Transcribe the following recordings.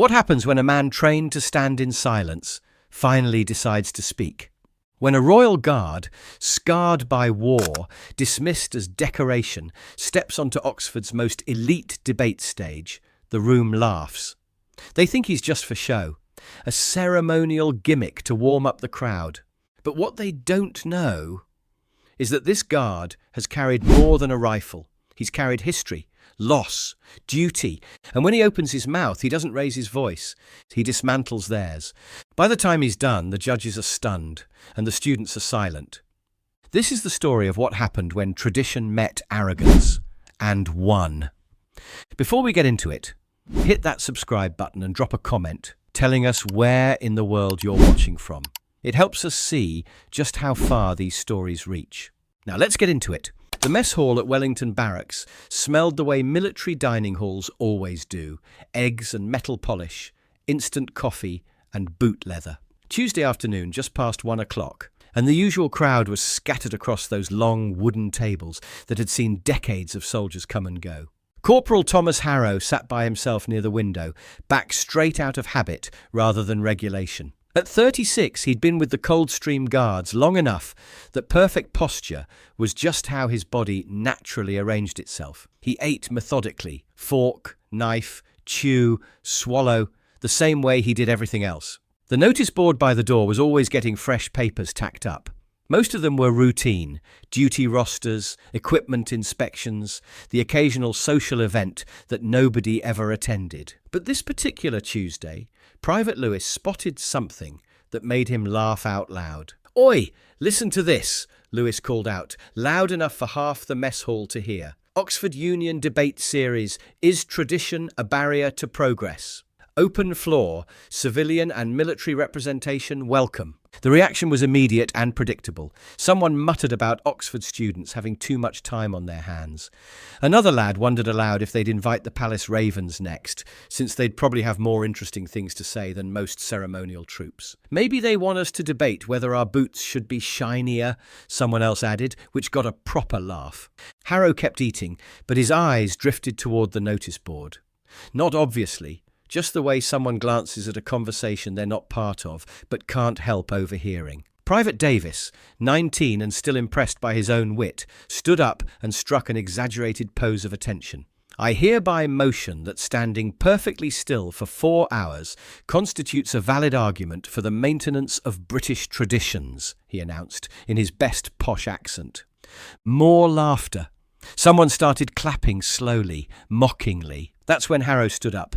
What happens when a man trained to stand in silence finally decides to speak? When a royal guard, scarred by war, dismissed as decoration, steps onto Oxford's most elite debate stage, the room laughs. They think he's just for show, a ceremonial gimmick to warm up the crowd. But what they don't know is that this guard has carried more than a rifle. He's carried history, loss, duty, and when he opens his mouth, he doesn't raise his voice. He dismantles theirs. By the time he's done, the judges are stunned, and the students are silent. This is the story of what happened when tradition met arrogance, and won. Before we get into it, hit that subscribe button and drop a comment telling us where in the world you're watching from. It helps us see just how far these stories reach. Now let's get into it. The mess hall at Wellington Barracks smelled the way military dining halls always do: eggs and metal polish, instant coffee and boot leather. Tuesday afternoon, just past 1 o'clock, and the usual crowd was scattered across those long wooden tables that had seen decades of soldiers come and go. Corporal Thomas Harrow sat by himself near the window, back straight out of habit rather than regulation. At 36, he'd been with the Coldstream Guards long enough that perfect posture was just how his body naturally arranged itself. He ate methodically, fork, knife, chew, swallow, the same way he did everything else. The notice board by the door was always getting fresh papers tacked up. Most of them were routine: duty rosters, equipment inspections, the occasional social event that nobody ever attended. But this particular Tuesday, Private Lewis spotted something that made him laugh out loud. "Oi, listen to this," Lewis called out, loud enough for half the mess hall to hear. "Oxford Union debate series, Is Tradition a Barrier to Progress? Open floor, civilian and military representation welcome." The reaction was immediate and predictable. Someone muttered about Oxford students having too much time on their hands. Another lad wondered aloud if they'd invite the Palace Ravens next, since they'd probably have more interesting things to say than most ceremonial troops. "Maybe they want us to debate whether our boots should be shinier," someone else added, which got a proper laugh. Harrow kept eating, but his eyes drifted toward the notice board. Not obviously, just the way someone glances at a conversation they're not part of, but can't help overhearing. Private Davis, 19 and still impressed by his own wit, stood up and struck an exaggerated pose of attention. "I hereby motion that standing perfectly still for 4 hours constitutes a valid argument for the maintenance of British traditions," he announced in his best posh accent. More laughter. Someone started clapping slowly, mockingly. That's when Harrow stood up.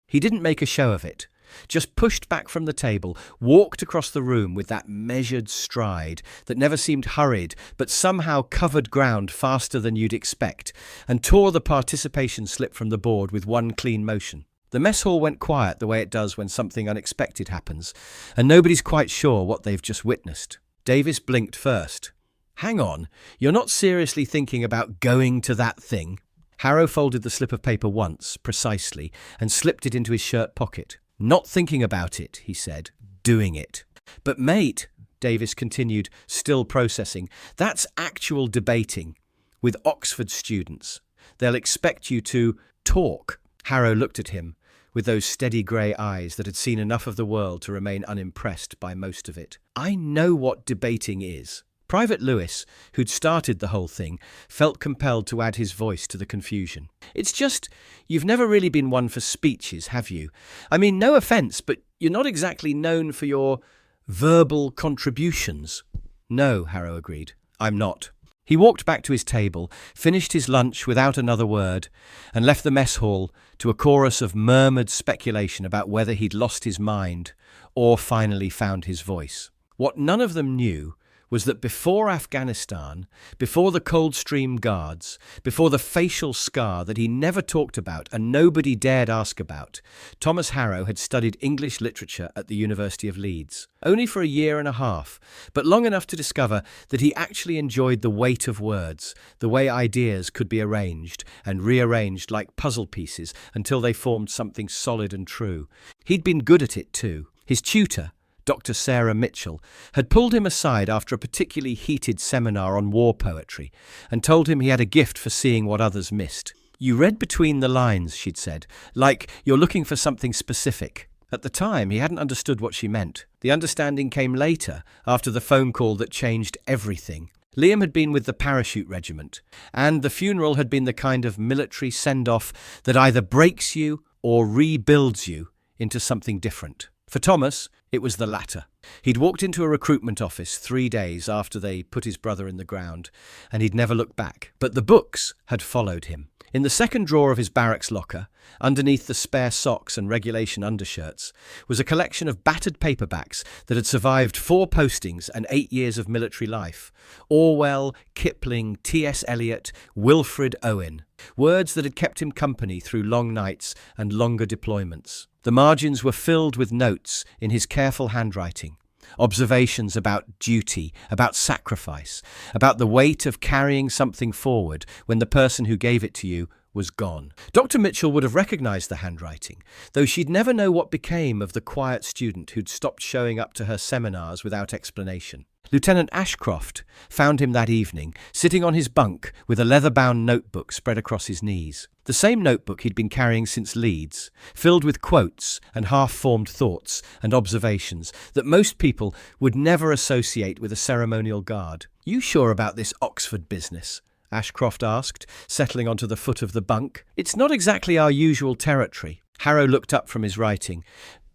He didn't make a show of it, just pushed back from the table, walked across the room with that measured stride that never seemed hurried but somehow covered ground faster than you'd expect, and tore the participation slip from the board with one clean motion. The mess hall went quiet the way it does when something unexpected happens, and nobody's quite sure what they've just witnessed. Davis blinked first. "Hang on, you're not seriously thinking about going to that thing?" Harrow folded the slip of paper once, precisely, and slipped it into his shirt pocket. "Not thinking about it," he said, "doing it." "But mate," Davis continued, still processing, "that's actual debating with Oxford students. They'll expect you to talk." Harrow looked at him with those steady grey eyes that had seen enough of the world to remain unimpressed by most of it. "I know what debating is." Private Lewis, who'd started the whole thing, felt compelled to add his voice to the confusion. "It's just, you've never really been one for speeches, have you? I mean, no offence, but you're not exactly known for your verbal contributions." "No," Harrow agreed, "I'm not." He walked back to his table, finished his lunch without another word, and left the mess hall to a chorus of murmured speculation about whether he'd lost his mind or finally found his voice. What none of them knew was that before Afghanistan, before the Coldstream Guards, before the facial scar that he never talked about and nobody dared ask about, Thomas Harrow had studied English literature at the University of Leeds. Only for a year and a half, but long enough to discover that he actually enjoyed the weight of words, the way ideas could be arranged and rearranged like puzzle pieces until they formed something solid and true. He'd been good at it too. His tutor, Dr. Sarah Mitchell, had pulled him aside after a particularly heated seminar on war poetry and told him he had a gift for seeing what others missed. You read between the lines, she'd said, like you're looking for something specific. At the time, he hadn't understood what she meant. The understanding came later, after the phone call that changed everything. Liam had been with the parachute regiment, and the funeral had been the kind of military send-off that either breaks you or rebuilds you into something different. For Thomas, it was the latter. He'd walked into a recruitment office 3 days after they put his brother in the ground, and he'd never looked back. But the books had followed him. In the second drawer of his barracks locker, underneath the spare socks and regulation undershirts, was a collection of battered paperbacks that had survived 4 postings and 8 years of military life. Orwell, Kipling, T.S. Eliot, Wilfred Owen. Words that had kept him company through long nights and longer deployments. The margins were filled with notes in his careful handwriting. Observations about duty, about sacrifice, about the weight of carrying something forward when the person who gave it to you was gone. Dr. Mitchell would have recognized the handwriting, though she'd never know what became of the quiet student who'd stopped showing up to her seminars without explanation. Lieutenant Ashcroft found him that evening, sitting on his bunk with a leather-bound notebook spread across his knees. The same notebook he'd been carrying since Leeds, filled with quotes and half-formed thoughts and observations that most people would never associate with a ceremonial guard. "You sure about this Oxford business?" Ashcroft asked, settling onto the foot of the bunk. "It's not exactly our usual territory." Harrow looked up from his writing.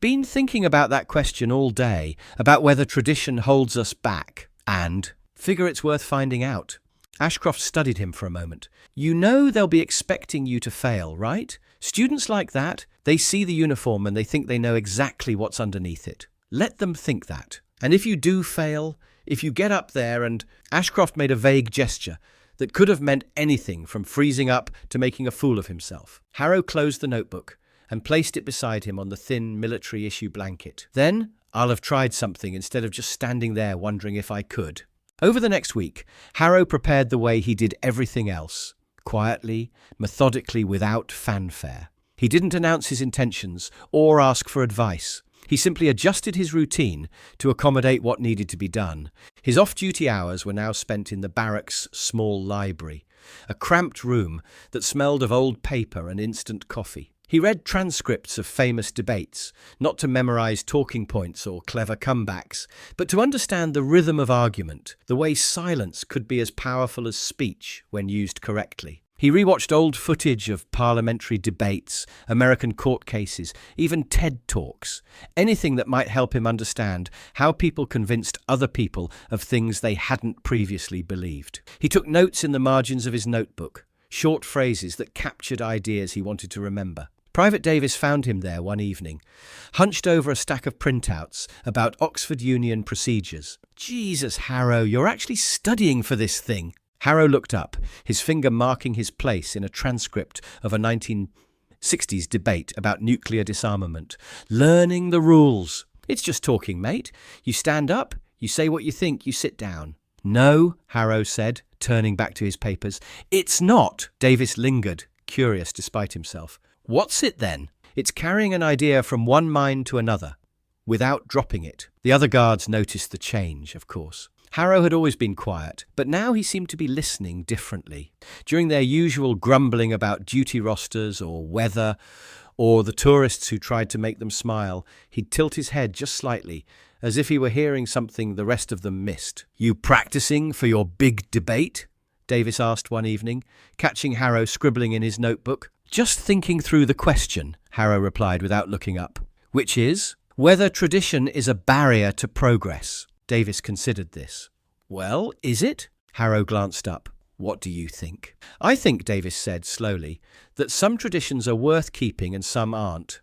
"Been thinking about that question all day, about whether tradition holds us back. And figure it's worth finding out." Ashcroft studied him for a moment. "You know they'll be expecting you to fail, right? Students like that, they see the uniform and they think they know exactly what's underneath it. Let them think that. And if you do fail, if you get up there and—" Ashcroft made a vague gesture that could have meant anything from freezing up to making a fool of himself. Harrow closed the notebook and placed it beside him on the thin military-issue blanket. "Then I'll have tried something instead of just standing there wondering if I could." Over the next week, Harrow prepared the way he did everything else, quietly, methodically, without fanfare. He didn't announce his intentions or ask for advice. He simply adjusted his routine to accommodate what needed to be done. His off-duty hours were now spent in the barracks' small library, a cramped room that smelled of old paper and instant coffee. He read transcripts of famous debates, not to memorize talking points or clever comebacks, but to understand the rhythm of argument, the way silence could be as powerful as speech when used correctly. He rewatched old footage of parliamentary debates, American court cases, even TED Talks, anything that might help him understand how people convinced other people of things they hadn't previously believed. He took notes in the margins of his notebook, short phrases that captured ideas he wanted to remember. Private Davis found him there one evening, hunched over a stack of printouts about Oxford Union procedures. "Jesus, Harrow, you're actually studying for this thing." Harrow looked up, his finger marking his place in a transcript of a 1960s debate about nuclear disarmament. "Learning the rules." "It's just talking, mate. You stand up, you say what you think, you sit down." "No," Harrow said, turning back to his papers. "It's not." Davis lingered, curious despite himself. "What's it then?" "It's carrying an idea from one mind to another, without dropping it." The other guards noticed the change, of course. Harrow had always been quiet, but now he seemed to be listening differently. During their usual grumbling about duty rosters or weather, or the tourists who tried to make them smile, he'd tilt his head just slightly, as if he were hearing something the rest of them missed. "You practicing for your big debate?" Davis asked one evening, catching Harrow scribbling in his notebook. "Just thinking through the question," Harrow replied without looking up. "Which is, whether tradition is a barrier to progress." Davis considered this. "Well, is it?" Harrow glanced up. "What do you think?" "I think," Davis said slowly, "that some traditions are worth keeping and some aren't.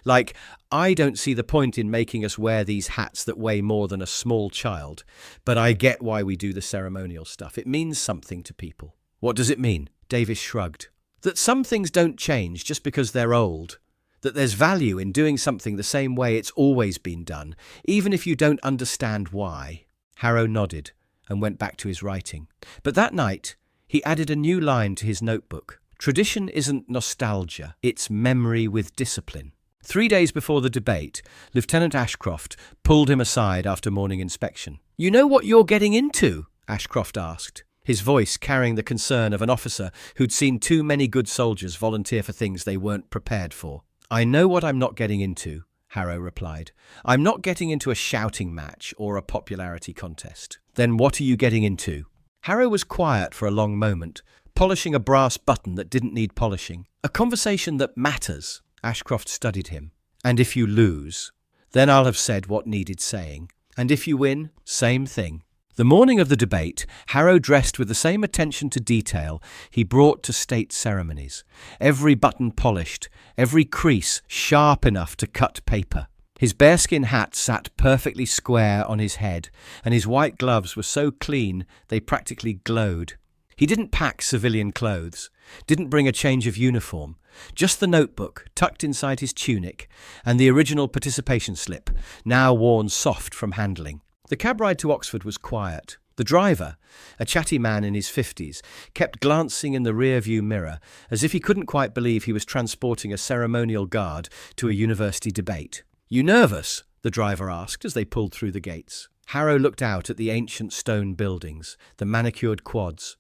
Like, I don't see the point in making us wear these hats that weigh more than a small child, but I get why we do the ceremonial stuff. It means something to people." "What does it mean?" Davis shrugged. "That some things don't change just because they're old. That there's value in doing something the same way it's always been done, even if you don't understand why." Harrow nodded and went back to his writing. But that night, he added a new line to his notebook. "Tradition isn't nostalgia, it's memory with discipline." 3 days before the debate, Lieutenant Ashcroft pulled him aside after morning inspection. "You know what you're getting into?" Ashcroft asked. his voice carrying the concern of an officer who'd seen too many good soldiers volunteer for things they weren't prepared for. "I know what I'm not getting into," Harrow replied. "I'm not getting into a shouting match or a popularity contest." "Then what are you getting into?" Harrow was quiet for a long moment, polishing a brass button that didn't need polishing. "A conversation that matters." Ashcroft studied him. "And if you lose, then I'll have said what needed saying. And if you win, same thing." The morning of the debate, Harrow dressed with the same attention to detail he brought to state ceremonies. Every button polished, every crease sharp enough to cut paper. His bearskin hat sat perfectly square on his head, and his white gloves were so clean they practically glowed. He didn't pack civilian clothes, didn't bring a change of uniform, just the notebook tucked inside his tunic and the original participation slip, now worn soft from handling. The cab ride to Oxford was quiet. The driver, a chatty man in his 50s, kept glancing in the rear-view mirror as if he couldn't quite believe he was transporting a ceremonial guard to a university debate. "You nervous?" the driver asked as they pulled through the gates. Harrow looked out at the ancient stone buildings, the manicured quads,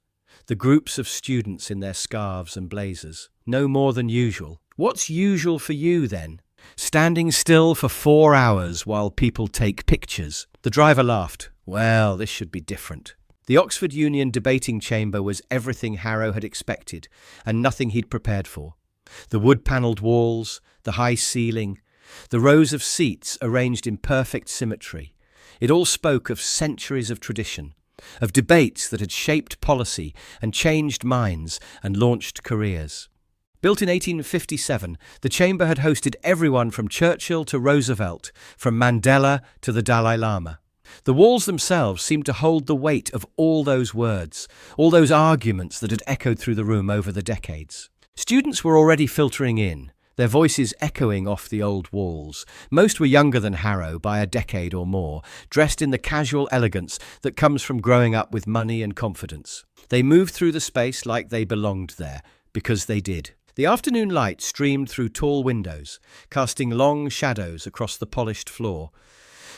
the groups of students in their scarves and blazers. "No more than usual." "What's usual for you, then?" "Standing still for 4 hours while people take pictures." The driver laughed. "Well, this should be different." The Oxford Union debating chamber was everything Harrow had expected, and nothing he'd prepared for. The wood-panelled walls, the high ceiling, the rows of seats arranged in perfect symmetry. It all spoke of centuries of tradition, of debates that had shaped policy and changed minds and launched careers. Built in 1857, the chamber had hosted everyone from Churchill to Roosevelt, from Mandela to the Dalai Lama. The walls themselves seemed to hold the weight of all those words, all those arguments that had echoed through the room over the decades. Students were already filtering in, their voices echoing off the old walls. Most were younger than Harrow by a decade or more, dressed in the casual elegance that comes from growing up with money and confidence. They moved through the space like they belonged there, because they did. The afternoon light streamed through tall windows, casting long shadows across the polished floor.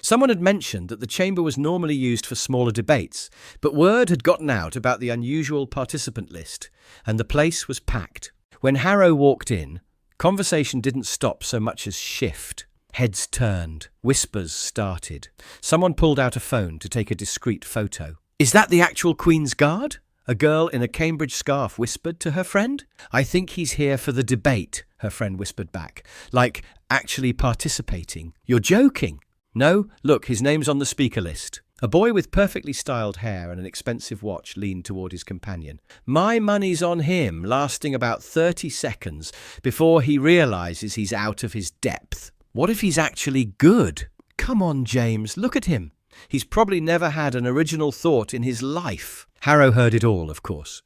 Someone had mentioned that the chamber was normally used for smaller debates, but word had gotten out about the unusual participant list, and the place was packed. When Harrow walked in, conversation didn't stop so much as shift. Heads turned, whispers started. Someone pulled out a phone to take a discreet photo. "Is that the actual Queen's Guard?" A girl in a Cambridge scarf whispered to her friend. "I think he's here for the debate," her friend whispered back. "Like, actually participating." "You're joking." "No, look, his name's on the speaker list." A boy with perfectly styled hair and an expensive watch leaned toward his companion. "My money's on him, lasting about 30 seconds before he realizes he's out of his depth." "What if he's actually good?" "Come on, James, look at him. He's probably never had an original thought in his life." Harrow heard it all, of course.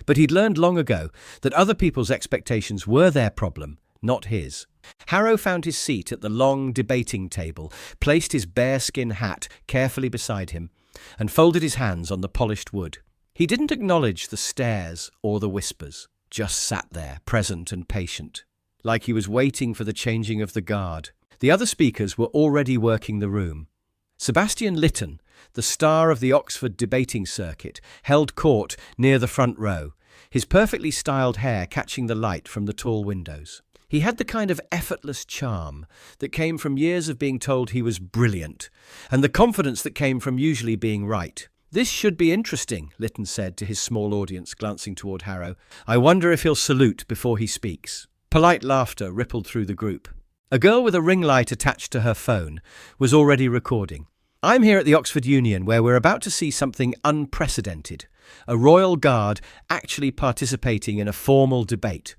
But he'd learned long ago that other people's expectations were their problem, not his. Harrow found his seat at the long debating table, placed his bearskin hat carefully beside him, and folded his hands on the polished wood. He didn't acknowledge the stares or the whispers, just sat there, present and patient, like he was waiting for the changing of the guard. The other speakers were already working the room. Sebastian Lytton, the star of the Oxford debating circuit, held court near the front row, his perfectly styled hair catching the light from the tall windows. He had the kind of effortless charm that came from years of being told he was brilliant, and the confidence that came from usually being right. "This should be interesting," Lytton said to his small audience, glancing toward Harrow. "I wonder if he'll salute before he speaks." Polite laughter rippled through the group. A girl with a ring light attached to her phone was already recording. "I'm here at the Oxford Union where we're about to see something unprecedented. A Royal Guard actually participating in a formal debate.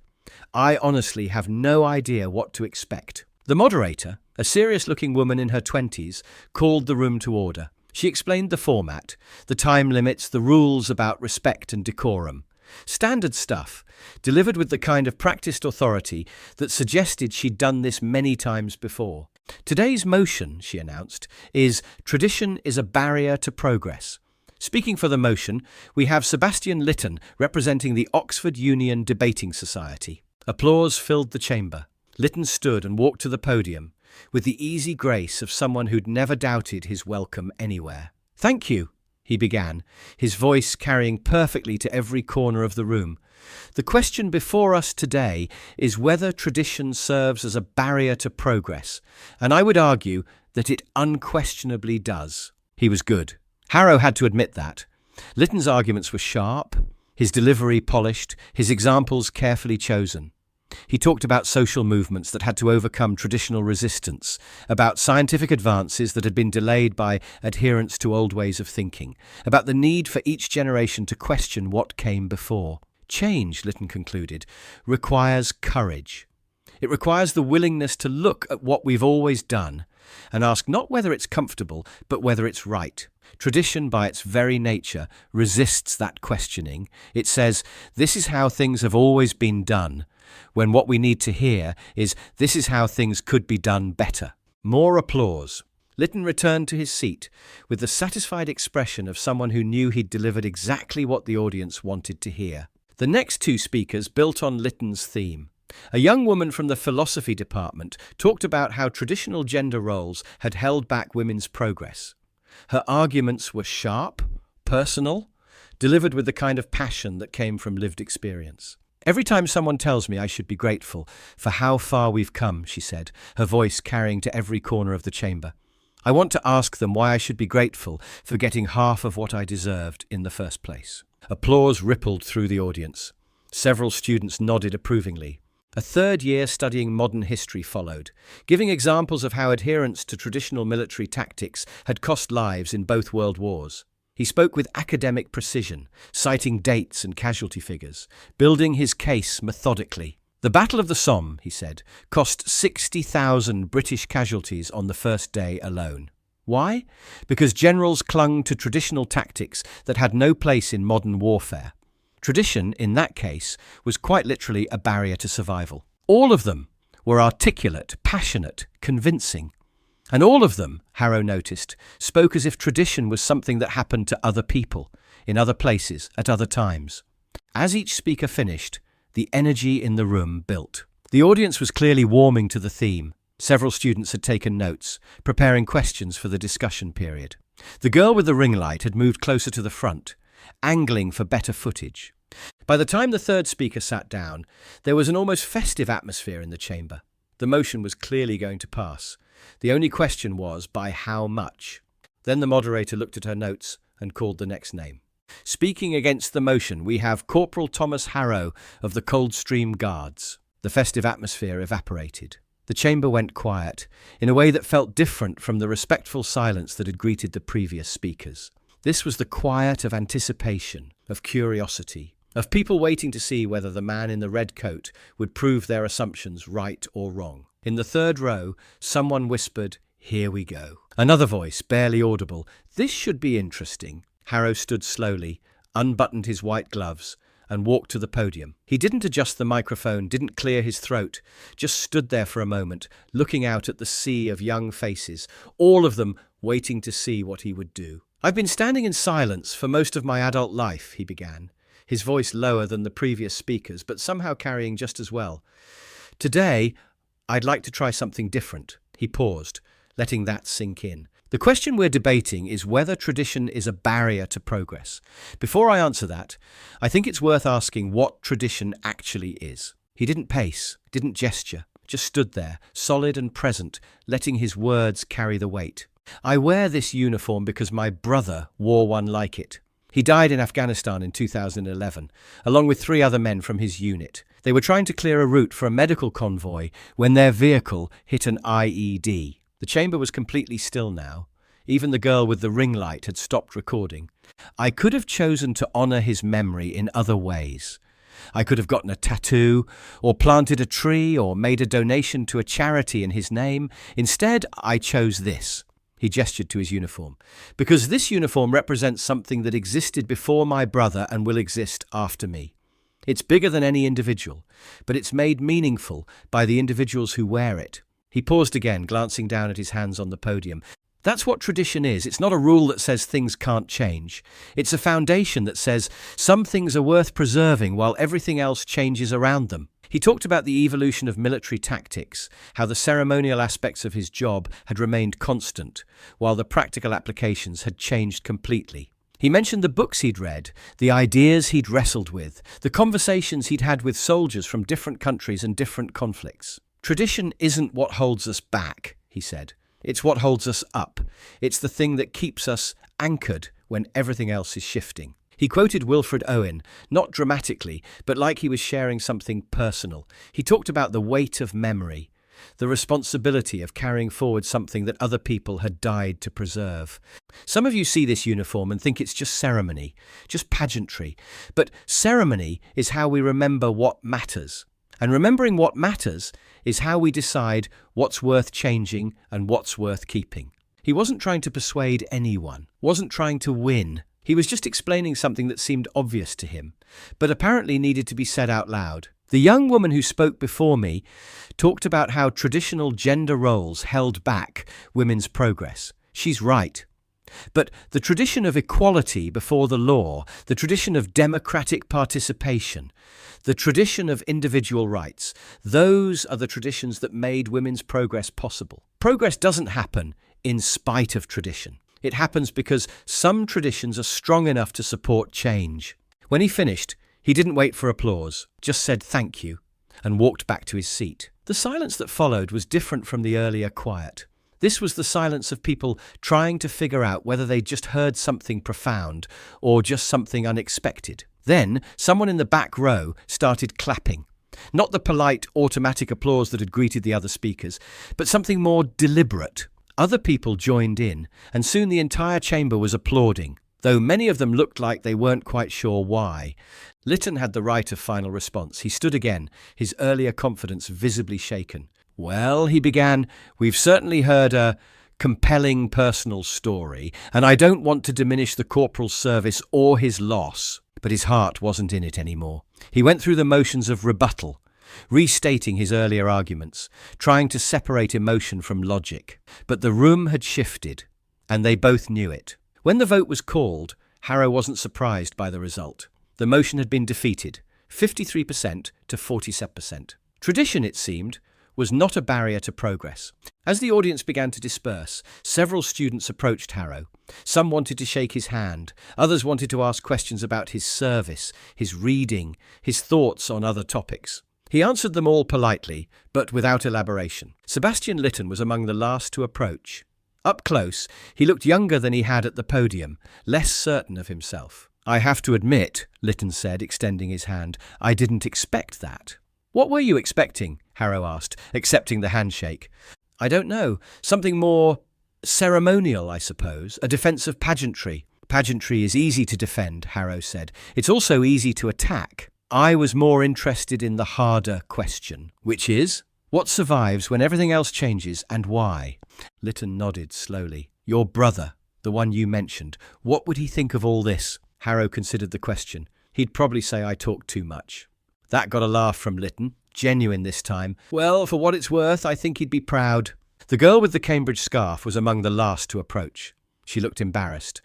I honestly have no idea what to expect." The moderator, a serious-looking woman in her 20s, called the room to order. She explained the format, the time limits, the rules about respect and decorum. Standard stuff, delivered with the kind of practiced authority that suggested she'd done this many times before. "Today's motion," she announced, is "Tradition is a barrier to progress." Speaking for the motion, we have Sebastian Lytton representing the Oxford Union Debating Society. Applause filled the chamber. Lytton stood and walked to the podium with the easy grace of someone who'd never doubted his welcome anywhere. "Thank you," he began, his voice carrying perfectly to every corner of the room. The question before us today is whether tradition serves as a barrier to progress, and I would argue that it unquestionably does. He was good. Harrow had to admit that. Lytton's arguments were sharp, his delivery polished, his examples carefully chosen. He talked about social movements that had to overcome traditional resistance, about scientific advances that had been delayed by adherence to old ways of thinking, about the need for each generation to question what came before. Change, Lytton concluded, requires courage. It requires the willingness to look at what we've always done and ask not whether it's comfortable, but whether it's right. Tradition, by its very nature, resists that questioning. It says, this is how things have always been done, when what we need to hear is, this is how things could be done better. More applause. Lytton returned to his seat with the satisfied expression of someone who knew he'd delivered exactly what the audience wanted to hear. The next two speakers built on Lytton's theme. A young woman from the philosophy department talked about how traditional gender roles had held back women's progress. Her arguments were sharp, personal, delivered with the kind of passion that came from lived experience. Every time someone tells me I should be grateful for how far we've come, she said, her voice carrying to every corner of the chamber, I want to ask them why I should be grateful for getting half of what I deserved in the first place. Applause rippled through the audience. Several students nodded approvingly. A third year studying modern history followed, giving examples of how adherence to traditional military tactics had cost lives in both world wars. He spoke with academic precision, citing dates and casualty figures, building his case methodically. The Battle of the Somme, he said, cost 60,000 British casualties on the first day alone. Why? Because generals clung to traditional tactics that had no place in modern warfare. Tradition, in that case, was quite literally a barrier to survival. All of them were articulate, passionate, convincing. And all of them, Harrow noticed, spoke as if tradition was something that happened to other people, in other places, at other times. As each speaker finished, the energy in the room built. The audience was clearly warming to the theme. Several students had taken notes, preparing questions for the discussion period. The girl with the ring light had moved closer to the front, angling for better footage. By the time the third speaker sat down, there was an almost festive atmosphere in the chamber. The motion was clearly going to pass. The only question was, by how much? Then the moderator looked at her notes and called the next name. Speaking against the motion, we have Corporal Thomas Harrow of the Coldstream Guards. The festive atmosphere evaporated. The chamber went quiet, in a way that felt different from the respectful silence that had greeted the previous speakers. This was the quiet of anticipation, of curiosity, of people waiting to see whether the man in the red coat would prove their assumptions right or wrong. In the third row, someone whispered, "Here we go." Another voice, barely audible, "This should be interesting." Harrow stood slowly, unbuttoned his white gloves, and walked to the podium. He didn't adjust the microphone, didn't clear his throat, just stood there for a moment, looking out at the sea of young faces, all of them waiting to see what he would do. "I've been standing in silence for most of my adult life," he began, his voice lower than the previous speakers, but somehow carrying just as well. "Today, I'd like to try something different." He paused, letting that sink in. The question we're debating is whether tradition is a barrier to progress. Before I answer that, I think it's worth asking what tradition actually is. He didn't pace, didn't gesture, just stood there, solid and present, letting his words carry the weight. "I wear this uniform because my brother wore one like it. He died in Afghanistan in 2011, along with 3 other men from his unit. They were trying to clear a route for a medical convoy when their vehicle hit an IED. The chamber was completely still now. Even the girl with the ring light had stopped recording. I could have chosen to honor his memory in other ways. I could have gotten a tattoo, or planted a tree, or made a donation to a charity in his name. Instead, I chose this." He gestured to his uniform. "Because this uniform represents something that existed before my brother and will exist after me. It's bigger than any individual, but it's made meaningful by the individuals who wear it." He paused again, glancing down at his hands on the podium. That's what tradition is. It's not a rule that says things can't change. It's a foundation that says some things are worth preserving while everything else changes around them. He talked about the evolution of military tactics, how the ceremonial aspects of his job had remained constant, while the practical applications had changed completely. He mentioned the books he'd read, the ideas he'd wrestled with, the conversations he'd had with soldiers from different countries and different conflicts. Tradition isn't what holds us back, he said. It's what holds us up. It's the thing that keeps us anchored when everything else is shifting. He quoted Wilfred Owen, not dramatically, but like he was sharing something personal. He talked about the weight of memory, the responsibility of carrying forward something that other people had died to preserve. Some of you see this uniform and think it's just ceremony, just pageantry. But ceremony is how we remember what matters. And remembering what matters is how we decide what's worth changing and what's worth keeping. He wasn't trying to persuade anyone, wasn't trying to win. He was just explaining something that seemed obvious to him, but apparently needed to be said out loud. The young woman who spoke before me talked about how traditional gender roles held back women's progress. She's right. But the tradition of equality before the law, the tradition of democratic participation, the tradition of individual rights, those are the traditions that made women's progress possible. Progress doesn't happen in spite of tradition. It happens because some traditions are strong enough to support change. When he finished, he didn't wait for applause, just said thank you, and walked back to his seat. The silence that followed was different from the earlier quiet. This was the silence of people trying to figure out whether they'd just heard something profound or just something unexpected. Then, someone in the back row started clapping. Not the polite, automatic applause that had greeted the other speakers, but something more deliberate. Other people joined in, and soon the entire chamber was applauding, though many of them looked like they weren't quite sure why. Lytton had the right of final response. He stood again, his earlier confidence visibly shaken. "Well," he began, "we've certainly heard a compelling personal story, and I don't want to diminish the corporal's service or his loss." But his heart wasn't in it anymore. He went through the motions of rebuttal, restating his earlier arguments, trying to separate emotion from logic. But the room had shifted, and they both knew it. When the vote was called, Harrow wasn't surprised by the result. The motion had been defeated, 53% to 47%. Tradition, it seemed, was not a barrier to progress. As the audience began to disperse, several students approached Harrow. Some wanted to shake his hand, others wanted to ask questions about his service, his reading, his thoughts on other topics. He answered them all politely, but without elaboration. Sebastian Lytton was among the last to approach. Up close, he looked younger than he had at the podium, less certain of himself. "I have to admit," Lytton said, extending his hand, "I didn't expect that." "What were you expecting?" Harrow asked, accepting the handshake. "I don't know. Something more ceremonial, I suppose. A defense of pageantry." "Pageantry is easy to defend," Harrow said. "It's also easy to attack. I was more interested in the harder question, which is, what survives when everything else changes and why?" Lytton nodded slowly. "Your brother, the one you mentioned, what would he think of all this?" Harrow considered the question. "He'd probably say I talk too much." That got a laugh from Lytton, genuine this time. "Well, for what it's worth, I think he'd be proud." The girl with the Cambridge scarf was among the last to approach. She looked embarrassed.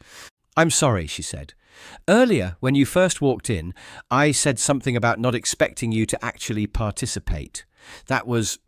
"I'm sorry," she said. "Earlier, when you first walked in, I said something about not expecting you to actually participate. That was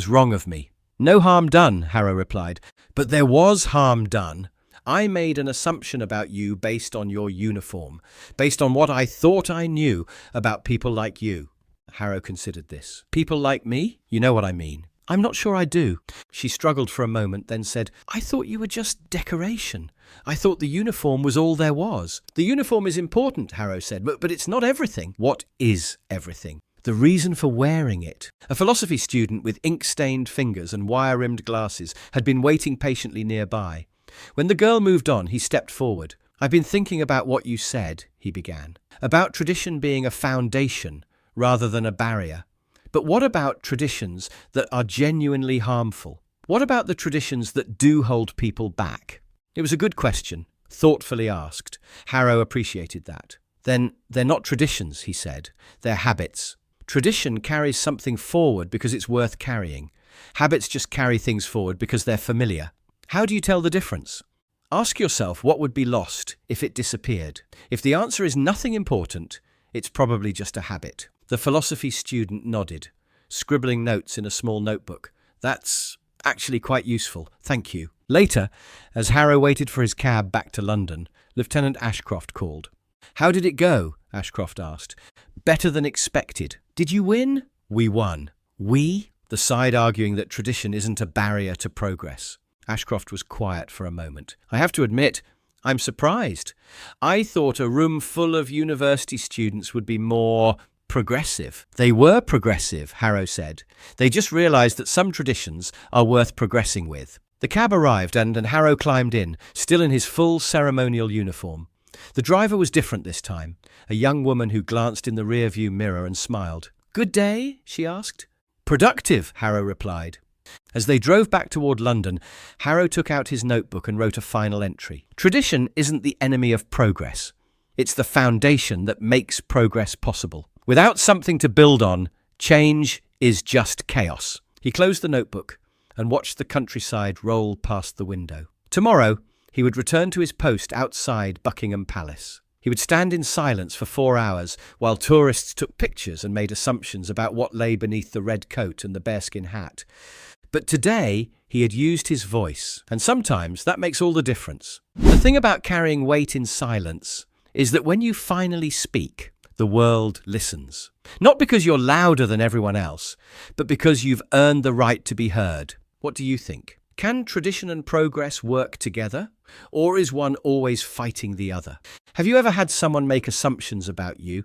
wrong of me." "No harm done," Harrow replied. "But there was harm done. I made an assumption about you based on your uniform, based on what I thought I knew about people like you." Harrow considered this. "People like me? You know what I mean." "I'm not sure I do." She struggled for a moment, then said, "I thought you were just decoration. I thought the uniform was all there was." "The uniform is important," Harrow said, but it's not everything." "What is everything?" "The reason for wearing it." A philosophy student with ink-stained fingers and wire-rimmed glasses had been waiting patiently nearby. When the girl moved on, he stepped forward. "I've been thinking about what you said," he began, "about tradition being a foundation rather than a barrier. But what about traditions that are genuinely harmful? What about the traditions that do hold people back?" It was a good question, thoughtfully asked. Harrow appreciated that. "Then they're not traditions," he said. "They're habits. Tradition carries something forward because it's worth carrying. Habits just carry things forward because they're familiar. How do you tell the difference? Ask yourself what would be lost if it disappeared. If the answer is nothing important, it's probably just a habit." The philosophy student nodded, scribbling notes in a small notebook. "That's actually quite useful. Thank you. Later, as Harrow waited for his cab back to London, Lieutenant Ashcroft called. How did it go? Ashcroft asked. Better than expected. Did you win? We won. We? The side arguing that tradition isn't a barrier to progress. Ashcroft was quiet for a moment. I have to admit, I'm surprised. I thought a room full of university students would be more progressive. They were progressive, Harrow said. They just realized that some traditions are worth progressing with. The cab arrived and Harrow climbed in, still in his full ceremonial uniform. The driver was different this time, a young woman who glanced in the rearview mirror and smiled. Good day? She asked. Productive, Harrow replied. As they drove back toward London, Harrow took out his notebook and wrote a final entry. Tradition isn't the enemy of progress. It's the foundation that makes progress possible. Without something to build on, change is just chaos. He closed the notebook and watched the countryside roll past the window. Tomorrow, he would return to his post outside Buckingham Palace. He would stand in silence for 4 hours while tourists took pictures and made assumptions about what lay beneath the red coat and the bearskin hat. But today, he had used his voice, and sometimes that makes all the difference. The thing about carrying weight in silence is that when you finally speak, the world listens. Not because you're louder than everyone else, but because you've earned the right to be heard. What do you think? Can tradition and progress work together? Or is one always fighting the other? Have you ever had someone make assumptions about you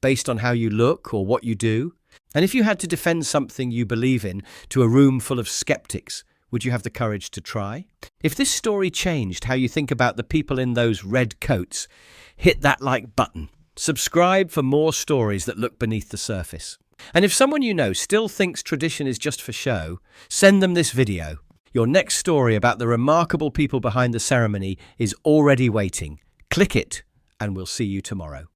based on how you look or what you do? And if you had to defend something you believe in to a room full of skeptics, would you have the courage to try? If this story changed how you think about the people in those red coats, hit that like button. Subscribe for more stories that look beneath the surface. And if someone you know still thinks tradition is just for show, send them this video. Your next story about the remarkable people behind the ceremony is already waiting. Click it, and we'll see you tomorrow.